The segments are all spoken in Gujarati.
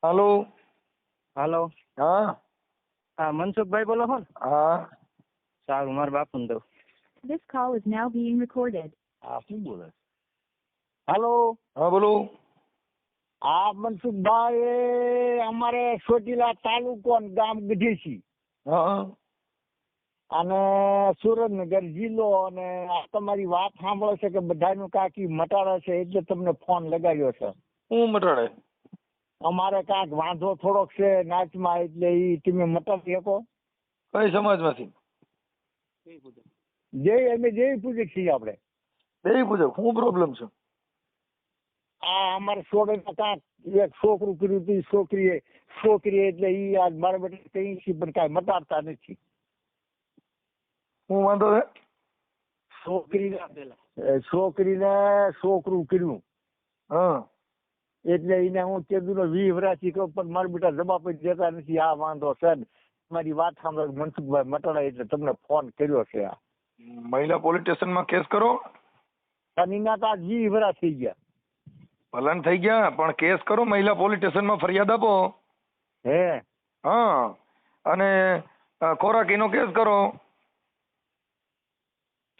હાલો. હાલો. હા હા, મનસુખભાઈ બોલો છો ને? હા સારું, મારા બાપુને દઉં. This call is now being recorded. હા, શું બોલે? હાલો. હા બોલો. આ મનસુખભાઈ અમારે ચોટીલા તાલુકો અને ગામ ગઢેસી હા અને સુરેન્દ્રનગર જિલ્લો, અને આ તમારી વાત સાંભળે છે કે બધાનું કાકી મટાડે છે એટલે તમને ફોન લગાવ્યો છે. હું મટાડે? અમારે કાંઈક વાંધો થોડોક છે નાચમાં, એટલે ઈ તમે મટાડી શકો? કઈ સમાજમાંથી? અમે જેવી પૂજક છીએ આપણે. દેવી પૂજક. શું પ્રોબ્લેમ છે? આ અમારે છોડે કાંક એક છોકરું કર્યું હતું, છોકરી એટલે ઈ આજ મારા બેટા કઈ છે પણ કાંઈ મટાડતા નથી. શું વાંધો છે? છોકરીને છોકરું કર્યું હા એટલે એને હું કીધું 20 વર્ષથી કહું પણ મારા બેટા જવાબ જ દેતા નથી. આ વાંધો છે. મારી વાત સાંભળો મનસુખભાઈ મટાડા એટલે તમને ફોન કર્યો છે. આ મહિલા પોલીસ સ્ટેશનમાં કેસ કરો. અને એના તો આજ 20 વર્ષ થઈ ગયા. ભલાન થઈ ગયા પણ કેસ કરો. મહિલા પોલીસ સ્ટેશનમાં ફરિયાદ આપો. હે હા અને ખોરાકીનો કેસ કરો.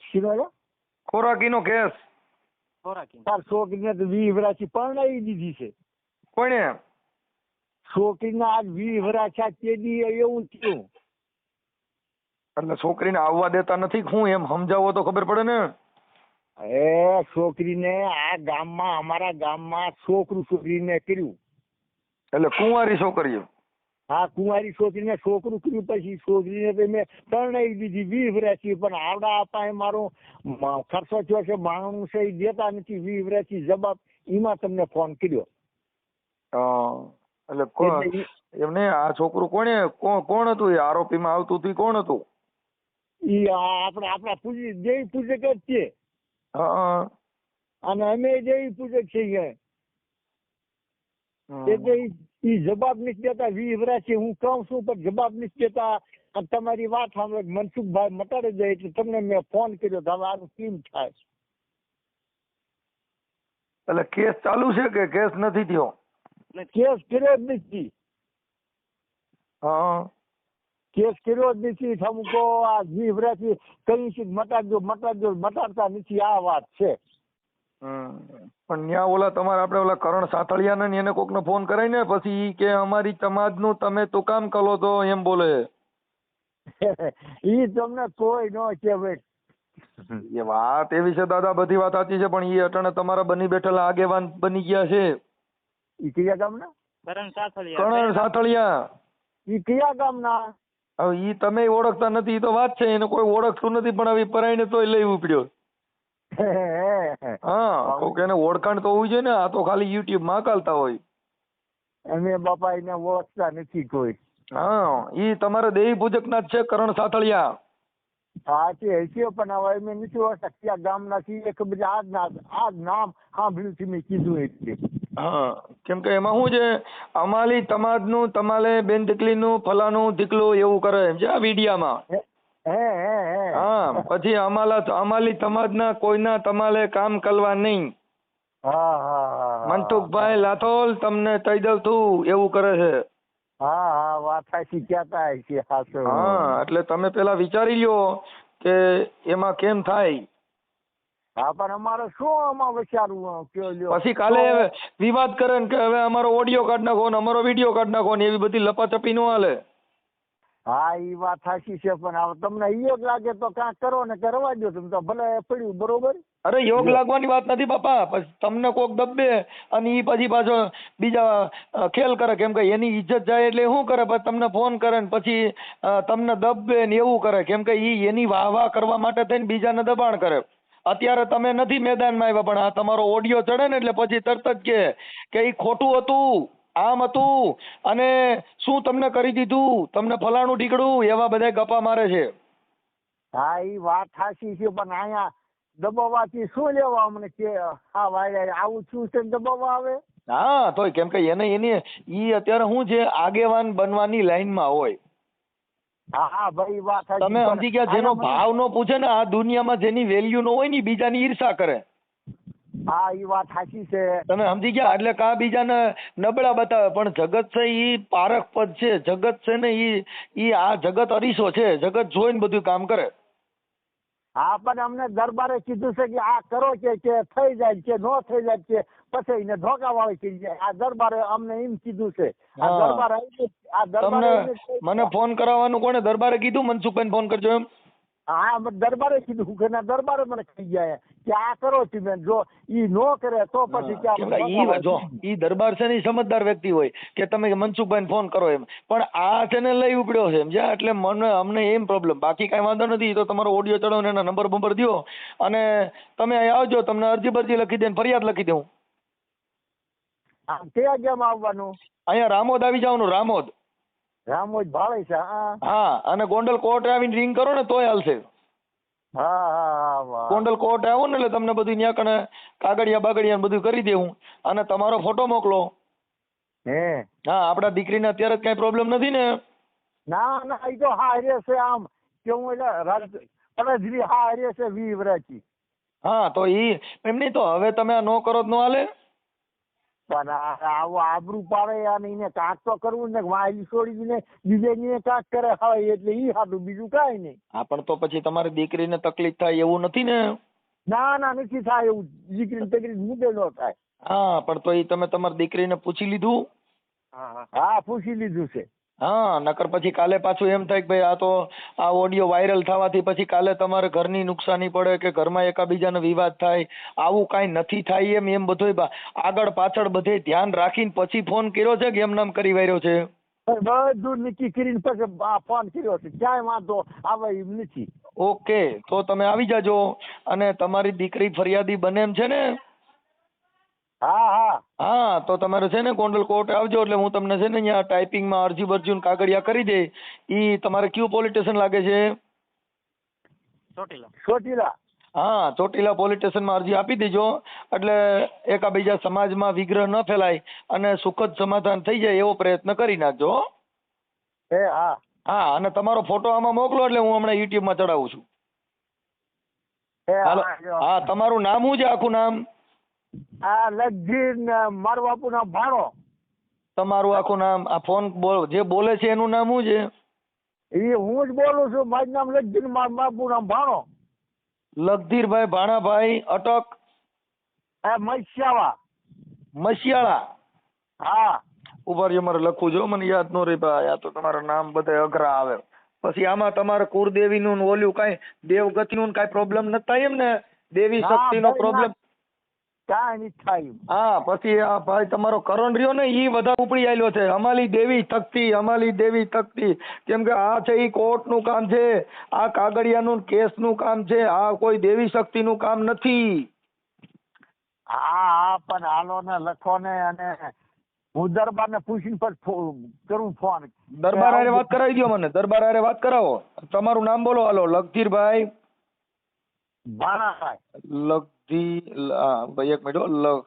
શીરો ખોરાકીનો કેસ. તાર છોકરીને તો 20 વર્ષથી પરણાવી દીધી છે. કોણે? છોકરીને આજ 20 વર્ષ છે. તે દી એવું થયું. એટલે છોકરીને આવવા દેતા નથી. હું એમ સમજાવો તો ખબર પડે ને. એ છોકરીને આ ગામમાં, અમારા ગામમાં છોકરીને કર્યું. એટલે કુંવારી છોકરીઓ? હા, કુંવારી છોકરીને છોકરું કર્યું. પછી છોકરીને તો મેં પરણાવી દીધી 20 વર્ષથી. પણ આવડા આપા મારો ખર્ચો થયો છે, બાણું છે, એ દેતા નથી 20 વર્ષથી. જવાબ એમાં તમને ફોન કર્યો. એટલે એમને આ છોકરું કોણ હતું? એ આરોપીમાં આવતું હતું કોણ હતું? ઈ આપણા દેવી પૂજક જ છે. હા અને અમે દેવી પૂજક છીએ. એટલે ઈ જવાબ નથી દેતા 20 વર્ષથી. હું કહું છું પણ જવાબ નથી દેતા. અને તમારી વાત સાંભળો મનસુખભાઈ મટાડી જાય એટલે તમને મેં ફોન કર્યો. હવે આનું કેમ થાય? એટલે કેસ ચાલુ છે કે કેસ નથી થયો? કેસ કર્યો જ નથી. હા કેસ કર્યો જ નથી. અમુકો આ 20 વર્ષથી કઈ છે મટાડજો મટાડતા નથી. આ વાત છે. પણ ન્યા ઓલા તમારે આપણે ઓલા કરણ સાથળિયા ને એને કોકને ફોન કરાય ને પછી ઈ કે અમારી સમાજનું તમે તો કામ કરો તો એમ બોલે. ઈ તમને કોઈ ન કે ભાઈ. એ વાત એવી છે દાદા, બધી વાત સાચી છે પણ ઈ અટાણે તમારા બની બેઠેલા આગેવાન બની ગયા છે. ઈ કયા ગામના? કરણ સાથળિયા. ઈ કયા ગામના? હવે ઈ તમે ઓળખતા નથી તો વાત છે. એને કોઈ ઓળખતું નથી પણ હવે પરાઈને તોય લેવું પડ્યો. હા, કોક એને ઓળખાણ તો હોવી જોઈએ ને. આ તો ખાલી યુટ્યુબ માં કાલતા હોય. અમે બાપા એને ઓળખતા નથી કોઈ. હા, ઈ તમારા દેવી પૂજક ના જ છે કરણ સાથળિયા. હા છે પણ હવે અમે નથી ઓળખતા કયા ગામના છીએ. ખબર આજ નામ સાંભળ્યું છે મેં કીધું એટલે. હા, કેમ કે એમાં શું છે, અમાલી તમાજનું તમાલે બેન દીકલીનું ફલાનું દીકલું એવું કરે એમ છે આ વિડિયામાં. હા, પછી અમાલી સમાજના કોઈના તમારે કામ કરવા નહીં. મનસુખભાઈ લાથોલ તમને કહી દઉં તું એવું કરે છે. હા વાત સાચી કહેતા છે. હા, એટલે તમે પેલા વિચારી લ્યો કે એમાં કેમ થાય. હા, પણ અમારે શું આમાં વિચારવું? પછી કાલે વિવાદ કરે ને કે હવે અમારો ઓડિયો કાઢ નાખો ને અમારો વિડીયો કાઢ નાખો ને એવી બધી લપાચપી નો હાલે. હા, એ વાત સાચી છે પણ હવે તમને યોગ લાગે તો કાંઈક કરો ને કરવા દો. તમે તો ભલે પડ્યું બરોબર. અરે યોગ લાગવાની વાત નથી બાપા. પછી તમને કોક દબે અને ઈ પછી પાછો બીજા ખેલ કરે. કેમ કે એની ઇજ્જત જાય એટલે શું કરે, પછી તમને ફોન કરે ને પછી તમને દબે ને એવું કરે. કેમ કે ઈ એની વાહ કરવા માટે થઈને બીજાને દબાણ કરે. અત્યારે તમે નથી મેદાનમાં આવ્યા પણ આ તમારો ઓડિયો ચડે ને એટલે પછી તરત જ કે ઈ ખોટું હતું, આમ હતું અને શું તમને કરી દીધું, તમને ફલાણું ઢીકડું, એવા બધા ગપ્પા મારે છે. હા, એ વાત સાચી છે પણ અહીંયા દબાવવાથી શું લેવા અમને કે હા ભાઈ આવું શું છે દબાવવા આવે? હા, તોય કેમ કે એની ઈ અત્યારે શું છે આગેવાન બનવાની લાઈનમાં હોય. હા ભાઈ વાત સાચી. તમે સમજી ગયા. જેનો ભાવ નો પૂછે ને આ દુનિયામાં જેની વેલ્યુ નો હોય ને બીજાની ઈર્ષા કરે. હા ઈ વાત સાચી છે. તમે સમજી ગયા? એટલે કા બીજાને નબળા બતાવે, પણ જગત છે ઈ પારખ પદ છે. જગત છે ને ઈ આ જગત અરીસો છે. જગત જોઈને બધું કામ કરે. હા પણ અમને દરબારે કીધું છે કે આ કરો કે થઈ જાય કે નો થઈ જાય કે પછી એને ધોકા વાળી કરી જાય. આ દરબારે અમને એમ કીધું છે. આ હા. દરબાર આ દરબારે તમને મને ફોન કરાવવાનું કોને? દરબારે કીધું મનસુખભાઈને ફોન કરજો એમ? હા દરબારે કીધું કે ના દરબારે મને કહી ગયા કે આ કરો તમે, જો ઈ નો કરે તો પછી કે કેમ કે ઈ દરબાર છે ને ઈ સમજદાર વ્યક્તિ હોય કે તમે મનસુખભાઈને ફોન કરો એમ, પણ આ છે ને લઈ ઉપડ્યો છે સમજ્યા? એટલે અમને એમ પ્રોબ્લેમ, બાકી કઈ વાંધો નથી. તો તમારો ઓડિયો ચડાવો ને એના નંબર દો અને તમે અહીં આવજો. તમને અરજી બરજી લખી દે, ફરિયાદ લખી દઉં. ક્યાં ગેમ આવવાનું? અહીંયા રામોદ આવી જવાનું. રામોજ ભાળે છે. હા, અને ગોંડલ કોર્ટ આવીને રિંગ કરો ને તોય હાલશે. હા ગોંડલ કોર્ટ આવો ને એટલે તમને બધું ન્યા કને કાગળિયા બાગળિયા બધું કરી દેવું અને તમારો ફોટો મોકલો. હે હા, આપડા દીકરીને અત્યારે કઈ પ્રોબ્લેમ નથી ને? ના ઈ તો હા રે છે. આમ કેવું એટલે રજરી હા રે છે 20 વર્ષથી. હા, તો ઈ એમ નહીં. તો હવે તમે આ નો કરો તો નો હાલે. પણ આવું આબરૂ પાડે અને એને કાક તો કરવું ને વાયલી છોડીને બીજે કાક કરે હવે એટલે ઈ હાટું, બીજું કાંઈ નહીં. હા, પણ તો પછી તમારી દીકરીને તકલીફ થાય એવું નથી ને? ના નથી થાય એવું. દીકરી તકરી મુદ્દે નો થાય. હા, પણ તો ઈ તમે તમારી દીકરીને પૂછી લીધું? હા પૂછી લીધું છે. હા, નકર પછી કાલે પાછું એમ થાય કે ભાઈ આ તો આ ઓડિયો વાયરલ થવાથી પછી કાલે તમારે ઘરની નુકસાની પડે કે ઘરમાં એકાબીજાનો વિવાદ થાય. આવું કાંઈ નથી થાય એમ બધું આગળ પાછળ બધે ધ્યાન રાખીને પછી ફોન કર્યો છે કે એમ નામ કરી વાર્યો છે? બધું નક્કી કરીને પછી ફોન કર્યો છે. ક્યાંય વાંધો આવે એમ નથી. ઓકે, તો તમે આવી જાજો. અને તમારી દીકરી ફરિયાદી બને એમ છે ને? હા, તો તમારે છે ને ગોંડલ કોર્ટ આવજો એટલે હું તમને છે ને અહીંયા ટાઈપિંગમાં અરજી બરજી કાગળિયા કરી દે. ઈ તમારે કયું પોલીસ સ્ટેશન લાગે છે? ચોટીલા. હા, ચોટીલા પોલીસ સ્ટેશનમાં અરજી આપી દેજો એટલે એકાબીજા સમાજમાં વિગ્રહ ન ફેલાય અને સુખદ સમાધાન થઈ જાય એવો પ્રયત્ન કરી નાખજો. હા, અને તમારો ફોટો આમાં મોકલો એટલે હું હમણાં યુટ્યુબમાં ચડાવું છું. હાલો. હા, તમારું નામ શું છે? આખું નામ? લગીર મારું બાપુ નામ ભાણો. તમારું આખું નામ? આ ફોન જે બોલે છે એનું નામ શું છે? એ હું જ બોલું છું. મારું નામ લગીર, મારું બાપુ નામ ભાણો. લગધીરભાઈ ભાણાભાઈ અટક મસિયાળા. હા, ઉભા રહ્યો, મારે લખવું જો, મને યાદ ન રહી ભાઈ. આ તો તમારા નામ બધા અઘરા આવે. પછી આમાં તમારે કુળદેવીનું ઓલ્યું કાંઈ દેવગતિનું કાંઈ પ્રોબ્લેમ નથી થાય એમ ને? દેવી શક્તિનો પ્રોબ્લેમ કાંઈ નહીં થાય. હા, પછી આ ભાઈ તમારો કરણ રહ્યો ને ઈ વધારે ઉપડી આવેલો છે. અમાલી દેવી તકતી. કેમ કે આ છે ઈ કોર્ટનું કામ છે. આ કાગળિયાનું કેસનું કામ છે. આ કોઈ દેવી શક્તિનું કામ નથી. હા પણ હાલો ને લખો ને. અને હું દરબારને પૂછીને પછી કરું ફોન. દરબાર હારે વાત કરાવી દો મને. દરબાર હારે વાત કરાવો. તમારું નામ બોલો. હાલો. લગધીરભાઈ ભાણાભાઈ. ભાઈ એક મિનિટ.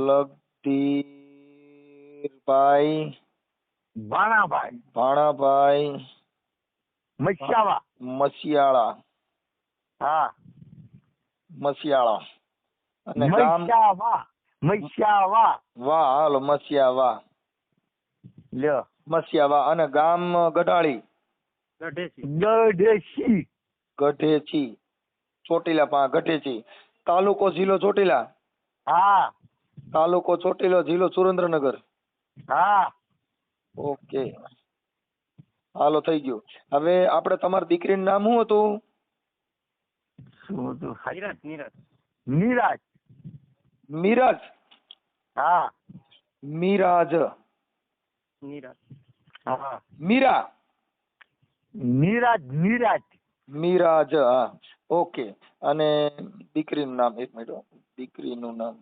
લગધીરભાઈ ભાણાભાઈ મસિયાળા. હા, મસિયાળા. અને ગામ મસિયાવા. વાહ. હાલો, મસિયાવા. લ્યો, મસિયાવા. અને ગામ ગઢાળી. ગઢેચી. ચોટીલા ગઢેચી. તાલુકો જિલ્લો ચોટીલા. હા. તાલુકો ચોટીલા, જિલ્લો સુરેન્દ્રનગર. હા. ઓકે, હાલો, થઈ ગયું. હવે આપણે તમારી દીકરીનું નામ શું હતું? શું હતું? નીરાજ. મિરાજ. હા. મિરાજ. હા. મીરા. મિરાજ. હા, ઓકે. અને દીકરીનું નામ? એક મિનિટ. દીકરીનું નામ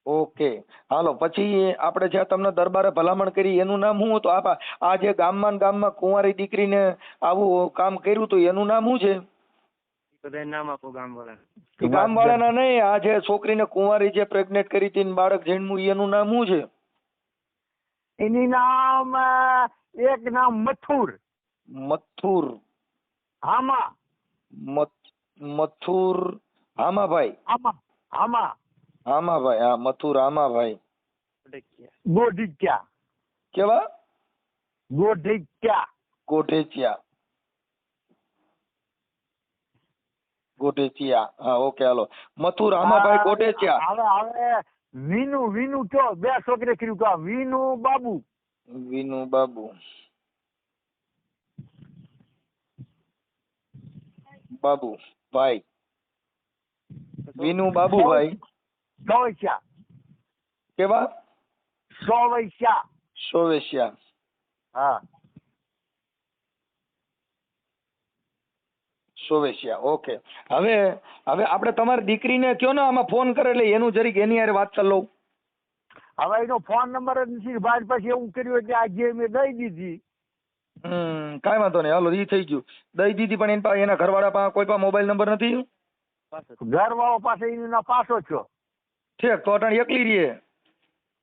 ઓકે. હાલો, પછી આપણે જ્યાં તમને દરબારે ભલામણ કરી એનું નામ શું હતું? આ જે ગામમાં કુંવારી દીકરીને આવું કામ કર્યું હતું એનું નામ શું છે? ગામવાળાના નહીં, આ જે છોકરીને કુંવારી જે પ્રેગ્નેટ કરી હતી બાળક જન્મ્યું એનું નામ શું છે? એની નામ એક નામ મથુર. હામા મથુર હામાભાઈ. હામાભાઈ, હા, મથુર હામાભાઈ. ગોઢિક્યા. કેવા? ગોઢિક્યા. ગોટેચિયા, હા, ઓકે, હાલો. મથુર હામાભાઈ ગોટેચિયા. હવે વિનુ કયો, 2 છોકરી કર્યું કયો, વિનુ બાબુ. ભાઈ વિનુ બાબુભાઈ. સોવૈયા. કેવા? સોવેશિયા. હા. સોવેશિયા, ઓકે. હવે આપણે તમારી દીકરીને કયો ને આમાં ફોન કરે એટલે એનું જરીક એની હારે વાત કરી લઉં. હવે એનો ફોન નંબર જ નથી, બાદ પછી એવું કર્યું એટલે આજે મેં દઈ દીધી. કાંઈ વાંધો નહીં, હાલો, ઈ થઈ ગયું. દઈ દીધી, પણ એની પાસે, એના ઘરવાળા પાસે કોઈ પાસે મોબાઈલ નંબર નથી? ઘરવાળો પાસે એના પાછો છો. ઠીક, તો અટાણ એકલી રહીએ.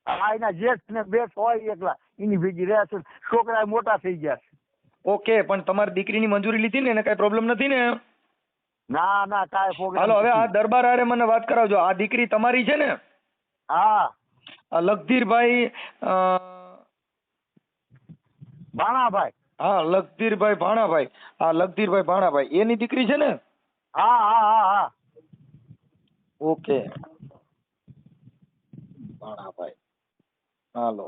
હા, એના જેઠ ને બેઠ હોય એકલા, એની ભેગી રહે છે. છોકરા મોટા થઈ ગયા છે. ઓકે, પણ તમારી દીકરીની મંજૂરી લીધી ને, એને કઈ પ્રોબ્લેમ નથી ને? ના કાંઈ પ્રોબ્લેમ. હાલો, હવે આ દરબાર હારે મને વાત કરાવજો. આ દીકરી તમારી છે ને? હા. આ લખધીરભાઈ ભાણાભાઈ. હા, લખધીરભાઈ ભાણાભાઈ, એની દીકરી છે ને? હા. ઓકે, ભાણાભાઈ, હાલો,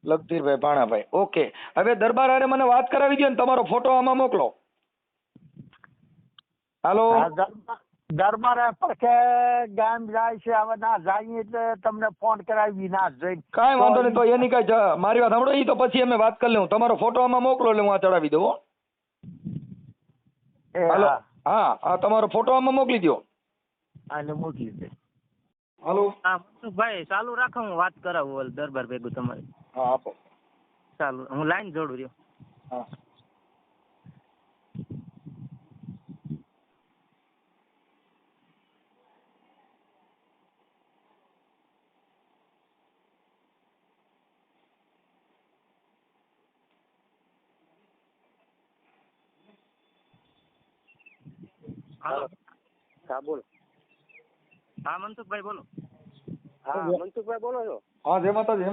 લખધીરભાઈ ભાણાભાઈ, ઓકે. હવે દરબાર હારે મને વાત કરાવી દો ને, તમારો ફોટો આમાં મોકલો. હાલો. દરબાર પડખે ગામ જાય છે, હવે ના જાય એટલે તમને ફોન કરાવી ના જઈ. કાંઈ વાંધો નહીં, તો એની કઈ મારી વાત સાંભળો, ઈ તો પછી અમે વાત કરી લઉં. તમારો ફોટો આમાં મોકલો એટલે હું આ ચડાવી દઉં. હાલો, હા, તમારો ફોટો આમાં મોકલી દો. આને મોકલી દે. હાલો. હા મનસુખભાઈ ચાલુ રાખો, હું વાત કરાવું દરબાર ભેગું તમારે. હા, આપો. ચાલુ, હું લાઈન જોડું રહ્યો. હા. હાલો. હા બોલો. હા મનસુખભાઈ બોલો. હા મનસુખભાઈ બોલો છો? હા, જય માતાજી.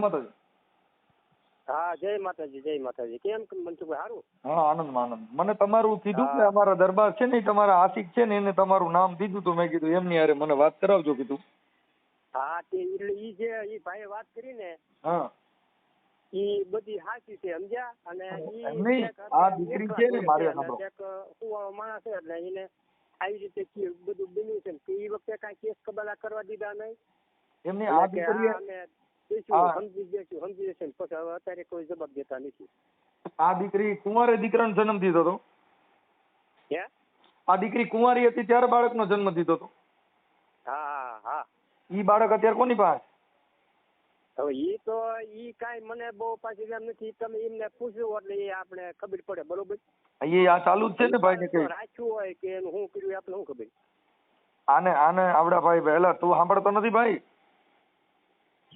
હા જય માતાજી. કેમ મનસુખભાઈ? સારું. હા, આનંદમાં આનંદ. મને તમારું કીધું કે અમારા દરબાર છે ને, તમારા આશિક છે ને, એને તમારું નામ દીધું તો મેં કીધું એમની હારે મને વાત કરાવજો કીધું. હા તે એટલે ઈ જે ઈ ભાઈએ વાત કરી ને, હા, ઈ બધી સાચી છે, સમજ્યા? અને નહીં, આ દીકરી છે ને, મારે સાંભળો, કુવાળો માણસ છે એટલે એને આવી રીતે બધું બન્યું છે. એ વખતે કાંઈ કેસ કબાલા કરવા દીધા નહીં. એમની આ દીકરી, સમજી જશે પછી હવે અત્યારે કોઈ જવાબ દેતા નથી. આ દીકરી કુંવારે દીકરાનો જન્મ દીધો હતો. હે? આ દીકરી કુંવારી હતી ત્યારે બાળકનો જન્મ દીધો હતો. હા. ઈ બાળક અત્યારે કોની પાસે? હવે ઈ તો ઈ કાંઈ મને બહુ પાછી એમ નથી. તમે એમને પૂછ્યું એટલે એ આપણે ખબર પડે, બરોબર? એ આ ચાલુ જ છે ને ભાઈ ને કઈ રાખ્યું હોય કે એનું શું કર્યું આપણે શું ખબર. આને આવડા ભાઈ પહેલા તું સાંભળતો નથી ભાઈ?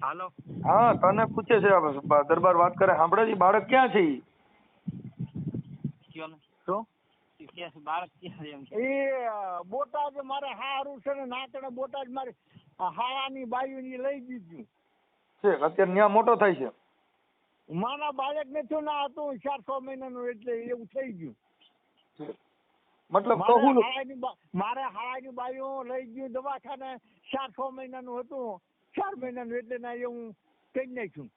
હાલો. હા, તને પૂછે છે દરબાર, વાત કરે, સાંભળે છે? બાળક ક્યાં છે? બાળક ક્યાં એમ એ બોટાદ મારે હારું છે ને, નાતડે બોટાદ મારે હાળાની બાયુની લઈ દીધું છે. અત્યારે ન્યા મોટો થાય છે. મારા બાળક ને થયું ના હતું 4-6 મહિનાનું, એટલે એવું થઈ ગયું. મતલબ મારે હાળાની બાયું લઈ ગયું દવાખાને, 4-6 મહિનાનું હતું, 4 મહિનાનું, એટલે ના એવું કઈ નાખ્યું,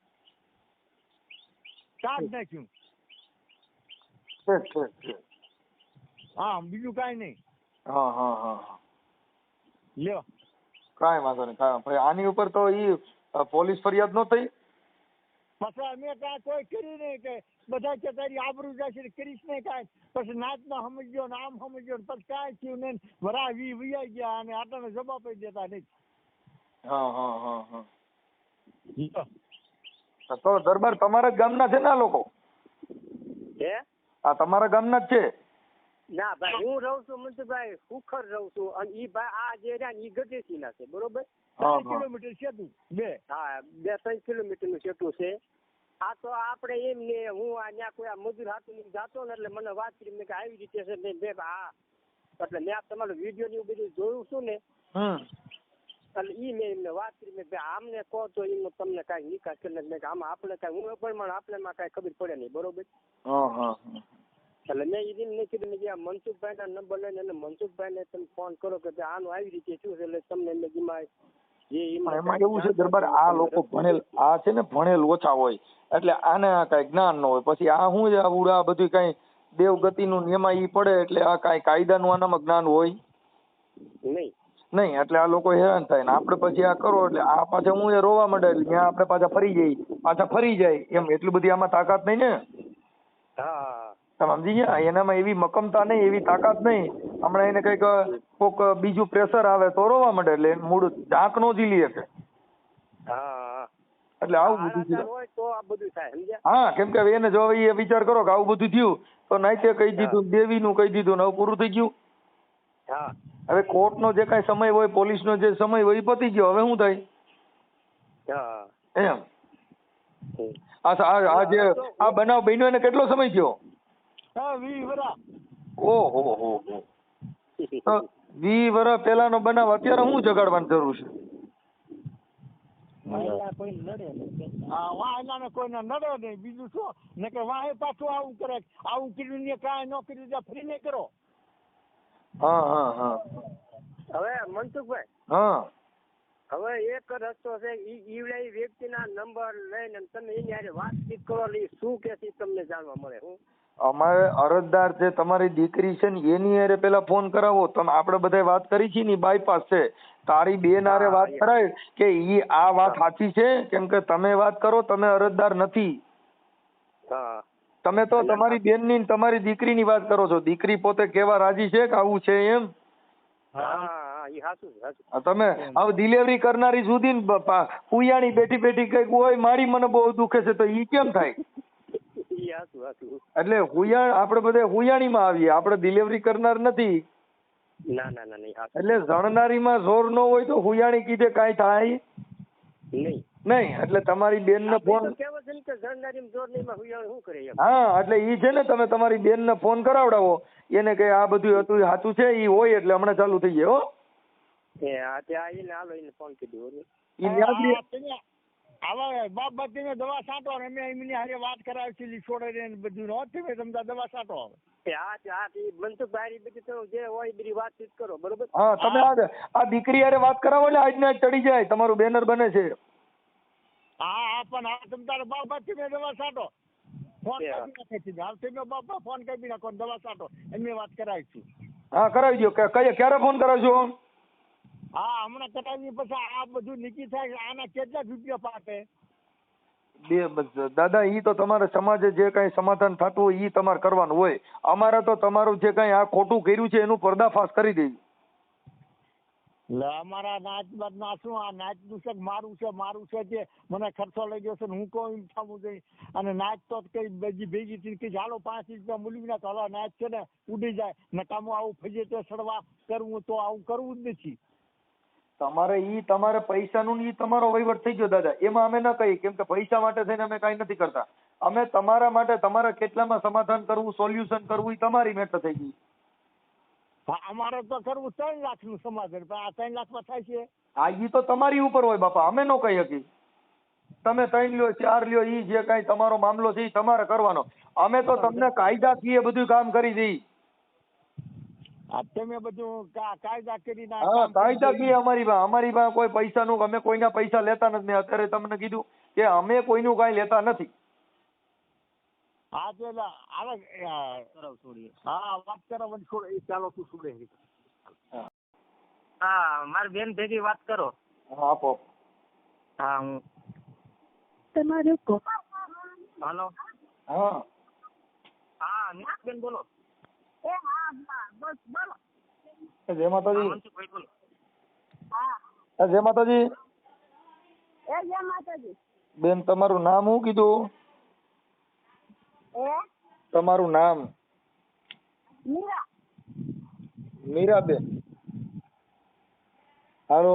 કાઢ નાખ્યું. હા, બીજું કાંઈ નહીં. હા. લ્યો, કાંઈ વાંધો નહીં. ભાઈ આની ઉપર તો ઈ પોલીસ ફરિયાદ ન થઈ? પછી અમે કાંઈ કોઈ કરી નહીં, કે બધા કે તારી આબરૂ જશે, કરીશ નહીં કાંઈ. પછી નાચમાં સમજ્યો ને આમ સમજ્યો ને પછી કાંઈ થયું નહીં. વરા વિયાઈ ગયા અને આટાને જવાબ દેતા નહીં. હા. તો દરબાર તમારા જ ગામના છે ને આ લોકો? હે? આ તમારા ગામના જ છે? ના ભાઈ, હું રહું છું મનસુખભાઈ સુખર રહું છું, અને ઈ ભાઈ આ જે રહ્યા ને ઈ ગઢેથી ના છે, બરોબર? 3 કિલોમીટર સેતું, 2 કિલોમીટર નું સેટું છે. આ તો આપણે એમ ને હું આ ત્યાં કોઈ આ મજૂર હાથું જાતો ને એટલે મને વાત કરી મેં કે આવી રીતે છે મેં હા એટલે મેં તમારો વિડીયો ને એવું બધું જોયું છું ને એટલે ઈ મેં એમને વાત કરી મેં આમને કહો તો એમાં તમને કાંઈ નિકાસ કરી મેં આમાં આપણે કાંઈ હું પણ આપણે માં કાંઈ ખબર પડે નહીં બરોબર. એટલે મેં એ મેં કીધું મેં આ મનસુખભાઈ ના નંબર લઈને અને મનસુખભાઈ ને તમે ફોન કરો કે આનું આવી રીતે શું છે એટલે તમને મેં એમાં એવું છે દરબાર આ લોકો ભણેલ આ છે ને ભણેલ ઓછા હોય એટલે આને કઈ જ્ઞાન ન હોય પછી આ શું છે આ બધું કઈ દેવગતિનું એમાં ઈ પડે એટલે આ કઈ કાયદાનું આનામાં જ્ઞાન હોય નહીં એટલે આ લોકો હેરાન થાય ને આપણે પછી આ કરો એટલે આ પાછા હું એ રોવા માંડે એટલે ત્યાં આપણે પાછા ફરી જાય એમ એટલી બધી આમાં તાકાત નહીં ને. તમે સમજી ગયા એનામાં એવી મક્કમતા નહીં એવી તાકાત નહીં. હમણાં એને કઈક કોક બીજું પ્રેશર આવે તો રોવા માંડે એટલે મૂળ ઝાંક નો ઝીલી શકે એટલે આવું બધું છે. હા કેમ કે એને જો એ વિચાર કરો કે આવું બધું થયું તો નાઈતે કહી દીધું દેવીનું કહી દીધું ને હવે પૂરું થઈ ગયું. હવે કોર્ટ નો જે કઈ સમય હોય પોલીસ નો જે સમય હોય એ પતી ગયો હવે શું થાય એમ. આ જે આ બનાવ બન્યો એને કેટલો સમય થયો? 20 વર્ષ. ઓહો 20 વર્ષ પહેલાનો બનાવ અત્યારે હું જગાડવાની જરૂર છે? કોઈને નડે નહીં બીજું શું ને કે વાહે પાછું આવું કરે આવું કર્યું ને કાંઈ ન કર્યું ફ્રી નહીં કરો. હવે મનસુખભાઈ હવે એક રસ્તો છે ઈ વ્યક્તિના નંબર લઈને તમે એની હારે વાતચીત કરો શું કે છે તમને જાણવા મળે. હું અમારે અરજદાર છે તમારી દીકરી છે ને એની હારે પેલા ફોન કરાવો. તમે આપણે બધા વાત કરી છે ને બાયપાસ છે તારી બેન હારે વાત કરાય કે ઈ આ વાત સાચી છે કેમ કે તમે વાત કરો તમે અરજદાર નથી. તમે તો તમારી બેન ની તમારી દીકરીની વાત કરો છો. દીકરી પોતે કેવા રાજી છે કે આવું છે એમ? તમે હવે ડિલિવરી કરનારી સુધી હુયાણી બેઠી બેઠી કઈક હોય મારી મને બહુ દુખે છે તો ઈ કેમ થાય? એટલે હુયાણ આપણે બધે હુયાણી માં આવીએ આપણે ડિલિવરી કરનાર નથી. એટલે જણનારીમાં જોર ન હોય તો હુયાણી કીધે કાંઈ થાય નહીં. એટલે તમારી બેન ને ફોન હા એટલે ઈ છે ને તમે તમારી બેન ને ફોન કરાવડાવો એને કે આ બધું હતું સાચું છે ઈ હોય એટલે હમણાં ચાલુ થઈ જાય. બાપ બચ્ચીને દવા છાંટો અમે એમની હારે વાત કરાવી છોડે બધું તમે તમને દવા છાંટો. હા તમે આ દીકરી હારે વાત કરાવો એટલે આજને આજ ચડી જાય તમારું બેનર બને છે. હા પણ હા તમે તારે બાપ બચ્ચીને દવા છાંટો ફોન કરી નાખે બાપા ફોન કરી નાખો દવા છાંટો એમની વાત કરાવીશું. હા કરાવી દો ક્યારે ફોન કરાવજો? હા હમણાં કરાવી પછી આ બધું નીકળી થાય આના કેટલા રૂપિયા પાકે? દાદા ઈ તો તમારે સમાજે જે કઈ સમાધાન થતું હોય ઈ તમારે કરવાનું હોય. અમારે તો તમારું જે કઈ આ ખોટું કર્યું છે એનું પર્દાફાશ કરી દેવું. અમારા નાચ ના શું આ નાચ નું છે મારું છે કે મને ખર્ચો લઈ ગયો છે હું કોઈ થવું જોઈએ અને નાચ તો કઈ બધી ભેગી થઈ કે ચાલો 5 રૂપિયા મૂલ્ય ના તો નાચ છે ને ઉડી જાય નકામું આવું ફજે તો સડવા કરવું તો આવું કરવું જ નથી. તમારે પૈસાનું ઈ તમારો વહીવટ થઈ ગયો દાદા એમાં અમે ન કહીએ કેમ કે પૈસા માટે થઈને અમે કઈ નથી કરતા. અમે તમારા માટે તમારા કેટલામાં સમાધાન કરવું સોલ્યુશન કરવું એ તમારી મેટર થઈ ગઈ. અમારે તો કરવું 3 લાખ નું સમાધાન પણ આ 3 લાખ માં થાય છે. હા ઈ તો તમારી ઉપર હોય બાપા અમે ન કહી શકી. તમે 3 લ્યો 4 લ્યો ઈ જે કઈ તમારો મામલો છે એ તમારે કરવાનો. અમે તો તમને કાયદાકીય બધું કામ કરી દઈ. તમે બધું કાયદા કરી કાયદાકીય અમારી પાસે કોઈ પૈસાનું અમે કોઈના પૈસા લેતા નથી. મેં અત્યારે તમને કીધું કે અમે કોઈનું કઈ લેતા નથી. હા તો વાત કરાવવાની છોડે ચાલો તું છોડે. હા મારી બેન ભેગી વાત કરો. હા આપો. હા હું તમારું હાલો. હા હા નિયાસ બેન બોલો. જય માતાજી. મનસુખભાઈ બોલો. જય માતાજી. બેન તમારું નામ શું કીધું? તમારું નામ? મીરાબેન. હાલો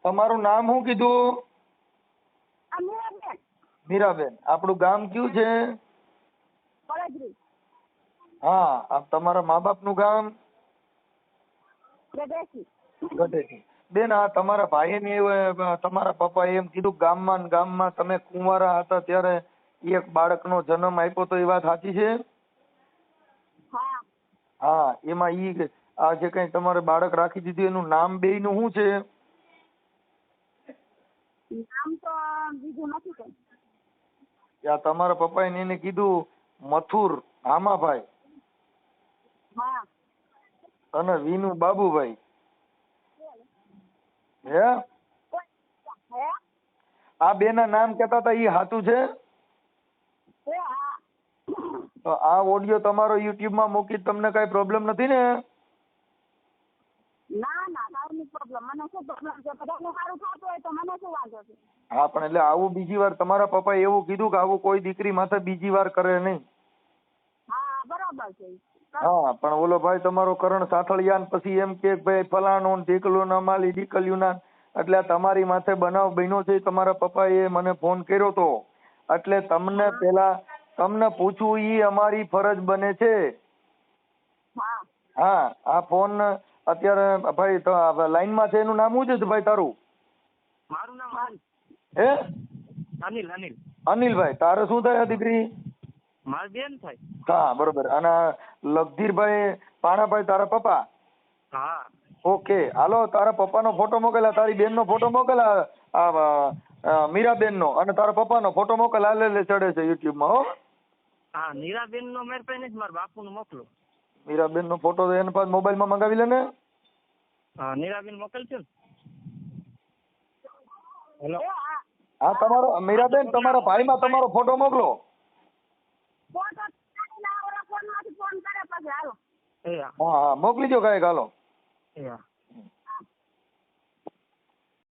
તમારું નામ શું કીધું? મીરાબેન આપણું ગામ કયું છે? પડજરી હા તમારા મા બાપનું ગામ? ગઢેસી. ગઢેથી. બેન આ તમારા ભાઈને તમારા પપ્પાએ એમ કીધું ગામમાં ને ગામમાં તમે કુંવારા હતા ત્યારે એક બાળકનો જન્મ આપ્યો તો એ વાત સાચી છે? હા. હા એમાં ઈ આ જે કઈ તમારે બાળક રાખી દીધું એનું નામ બેયનું શું છે? નામ તો બીજું નથી કઈ. આ તમારા પપ્પાએ એને કીધું મથુર હામાભાઈ હા. અને વિનુ બાબુભાઈ. હે હે? આ બે ના નામ કેતા હતા ઈ સાચું છે? હા. તો આ ઓડિયો તમારો યુટ્યુબ માં મૂકી તમને કઈ પ્રોબ્લેમ નથી ને? ના ના કાઈ નહીં પ્રોબ્લેમ. મને શું પ્રોબ્લેમ છે? બધાને સારું થતું હોય તો મને શું વાંધો છે? હા પણ એટલે આવું બીજી વાર તમારા પપ્પાએ એવું કીધું કે આવું કોઈ દીકરી માથે બીજી વાર કરે નહીં. હા બરોબર છે. હા પણ ઓલો ભાઈ તમારો કરણ સાથળિયા ને પછી એમ કે ભાઈ ફલાણું ઢીકલું ના માલી ડીકલ્યું ના, એટલે આ તમારી માથે બનાવ બન્યો છે. તમારા પપ્પાએ મને ફોન કર્યો તો એટલે તમને પેલા તમને પૂછવું ઈ અમારી ફરજ બને છે. હા. હા આ ફોન અત્યારે ભાઈ લાઈન માં છે એનું નામ શું છે ભાઈ તારું? મારું નામ હે અનિલ. અનિલ. અનિલભાઈ તારે શું થાય આ દીકરી? મારી બેન થાય. હા બરોબર. અને લગધીરભાઈ પાણાભાઈ તારા પપ્પા? હા. ઓકે હાલો તારા પપ્પાનો ફોટો મોકલા, તારી બેનનો ફોટો મોકલા, મીરાબેન નો અને તારા પપ્પાનો ફોટો મોકલા. લે ચડે છે યુટ્યુબ માં. હો હા નીરાબેન નો મેર પાસે નથી, મારા બાપુ નો મોકલો. મીરાબેન નો ફોટો એને પાસ મોબાઈલ માં મંગાવી લે ને. હા નીરાબેન મોકલજો ને. હેલો. હા તમારો મીરાબેન તમારા ભાઈમાં તમારો ફોટો મોકલો. ફોટો ઓલા ફોનમાંથી ફોન કરે પછી હાલો. એ હા. હા મોકલી દો કાંઈક હાલો. એ હા.